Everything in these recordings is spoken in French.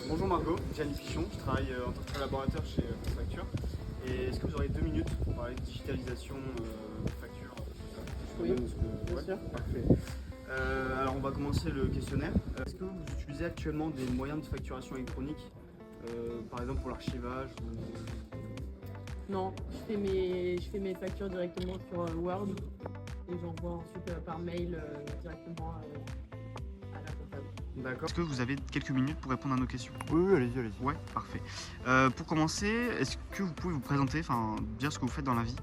Bonjour Margot, Gianni Fichon, je travaille en tant que collaborateur chez France Facture. Et est-ce que vous aurez 2 minutes pour parler de digitalisation de facture Oui, bien sûr. Parfait. Alors on va commencer le questionnaire. Est-ce que vous utilisez actuellement des moyens de facturation électronique, par exemple pour l'archivage ou... Non, je fais mes factures directement sur Word et j'envoie ensuite par mail directement à la comptable. D'accord. Est-ce que vous avez quelques minutes pour répondre à nos questions? Oui, allez-y, allez-y. Ouais, parfait. Pour commencer, est-ce que vous pouvez vous présenter, dire ce que vous faites dans la vie?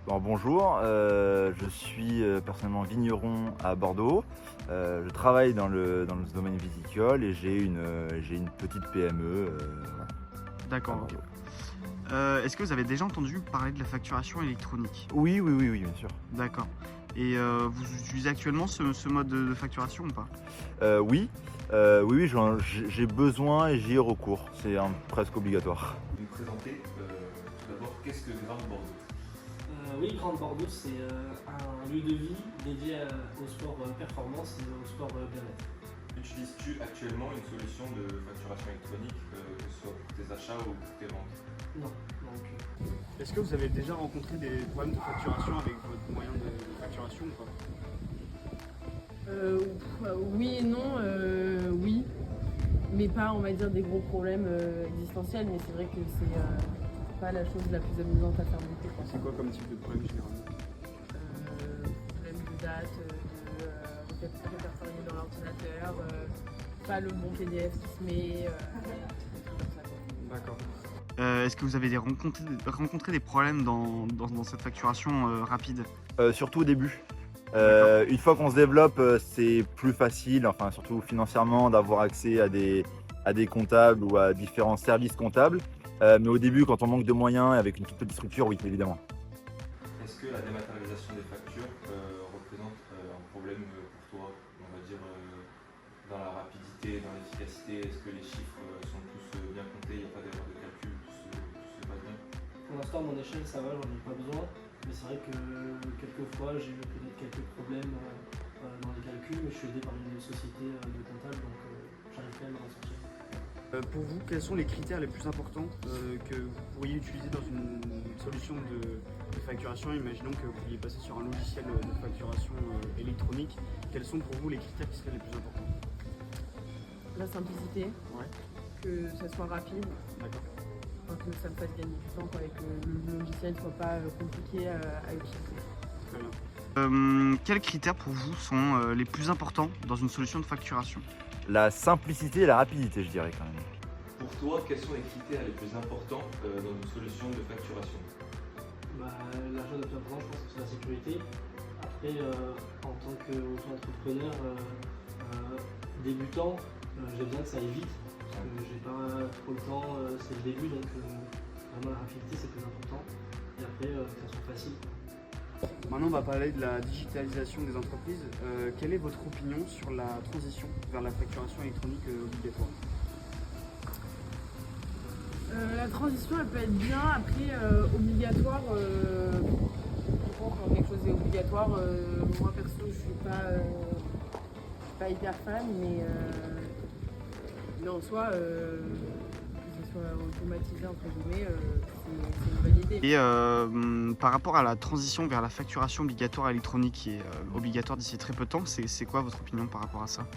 Bon, bonjour, je suis personnellement vigneron à Bordeaux. Je travaille dans le domaine viticole et j'ai une petite PME. Voilà, à D'accord, ok. Bordeaux. Est-ce que vous avez déjà entendu parler de la facturation électronique? Oui, bien sûr. D'accord. Et vous utilisez actuellement ce mode de facturation ou pas? Oui, j'ai besoin et j'y ai recours. C'est presque obligatoire. Vous nous présenter tout d'abord qu'est-ce que Grande Bordeaux? Oui, Grande Bordeaux, c'est un lieu de vie dédié au sport performance et au sport bien-être. Utilises-tu actuellement une solution de facturation électronique, que ce soit pour tes achats ou pour tes ventes? Non, donc Est-ce que vous avez déjà rencontré des problèmes de facturation avec votre moyen de facturation ou pas? Oui et non, oui, mais pas, on va dire, des gros problèmes existentiels, mais c'est vrai que c'est pas la chose la plus amusante à faire monter, quoi. C'est quoi comme type de problème généralement? Problème de date, de répertorier dans l'ordinateur, pas le bon PDF qui se met, des trucs comme ça, quoi. D'accord. Est-ce que vous avez rencontré des problèmes dans cette facturation rapide? Surtout au début. Une fois qu'on se développe, c'est plus facile, enfin surtout financièrement, d'avoir accès à des comptables ou à différents services comptables. Mais au début, quand on manque de moyens et avec une toute petite structure, oui, évidemment. Est-ce que la dématérialisation des factures représente un problème pour toi, on va dire, dans la rapidité, dans l'efficacité? Est-ce que les chiffres sont tous bien comptés, il n'y a pas d'erreur de calcul, tout se passe bien? pour l'instant, à mon échelle, ça va, j'en ai pas besoin. Mais c'est vrai que quelquefois, j'ai eu peut-être quelques problèmes dans les calculs, mais je suis aidé par une société de comptable, donc j'arrive quand même à m'en sortir. Pour vous, quels sont les critères les plus importants que vous pourriez utiliser dans une solution de facturation? Imaginons que vous pourriez passer sur un logiciel de facturation électronique. Quels sont pour vous les critères qui seraient les plus importants? La simplicité, Ouais, que ça soit rapide, d'accord. enfin, que ça me fasse gagner du temps, quoi, et que le logiciel ne soit pas compliqué à utiliser. Très bien. Quels critères pour vous sont les plus importants dans une solution de facturation? La simplicité et la rapidité, je dirais quand même. Pour toi, quels sont les critères les plus importants dans une solution de facturation? La chose la plus importante, je pense que c'est la sécurité. Après, en tant qu'auto-entrepreneur débutant, j'ai besoin que ça aille vite, parce que j'ai pas trop le temps, c'est le début, donc vraiment la rapidité c'est plus important. Et après, que ça soit facile. Maintenant, on va parler de la digitalisation des entreprises. Quelle est votre opinion sur la transition vers la facturation électronique obligatoire? La transition, elle peut être bien. Après, obligatoire, quand quelque chose est obligatoire, moi perso, je suis pas hyper fan, mais en soi, que ce soit automatisé, entre guillemets, c'est une bonne idée. Et par rapport à la transition vers la facturation obligatoire électronique qui est obligatoire d'ici très peu de temps, c'est quoi votre opinion par rapport à ça?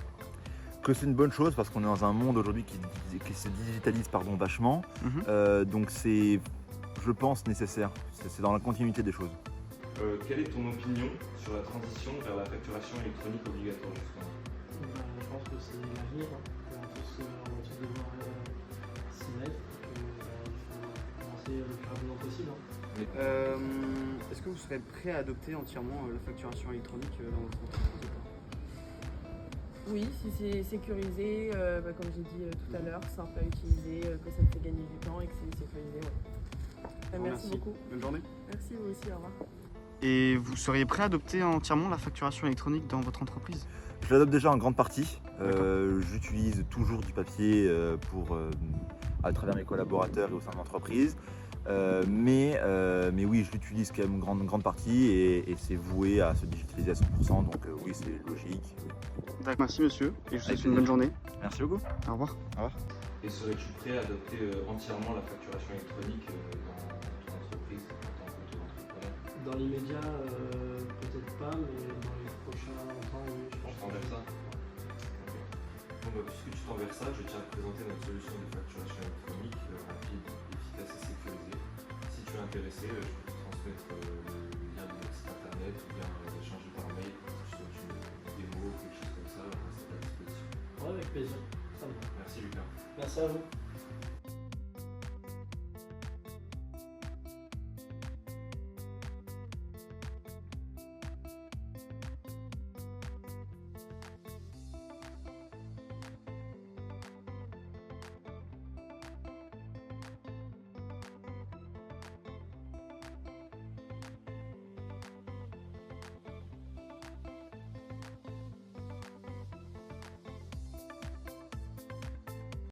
Que c'est une bonne chose parce qu'on est dans un monde aujourd'hui qui se digitalise vachement. Donc c'est, je pense, nécessaire. C'est dans la continuité des choses. Quelle est ton opinion sur la transition vers la facturation électronique obligatoire justement? Je pense que c'est l'avenir, on va tous devoir s'y mettre, et qu'il faut commencer le plus rapidement possible. Est-ce que vous serez prêt à adopter entièrement la facturation électronique dans votre entreprise? Oui, si c'est sécurisé, comme j'ai dit tout à l'heure, simple à utiliser, que ça me fait gagner du temps et que c'est sécurisé. Ouais. Merci beaucoup. Bonne journée. Merci, vous aussi, au revoir. Et vous seriez prêt à adopter entièrement la facturation électronique dans votre entreprise? Je l'adopte déjà en grande partie. J'utilise toujours du papier à travers mes collaborateurs et au sein de l'entreprise. Mais oui, je l'utilise quand même une grande partie et c'est voué à se digitaliser à 100%. Donc oui, c'est logique. D'accord, merci monsieur, et je vous souhaite une bonne journée. Merci beaucoup. Au revoir. Au revoir. Et serais-tu prêt à adopter entièrement la facturation électronique dans ton entreprise en tant qu'auto-entrepreneur? Dans l'immédiat, peut-être pas, mais dans les prochains temps, oui, je pense. Tu t'en vers ça? Ok. Bon, bah, puisque tu t'en vers ça, je tiens à te présenter notre solution de facturation électronique rapide, efficace et sécurisée. Si tu es intéressé, je peux te transmettre le lien de notre site internet ou bien échanger par mail si tu souhaites une démo ou quelque chose comme ça, on reste à ta disposition. Ouais, avec plaisir. Ça me va. Merci Lucas. Merci à vous.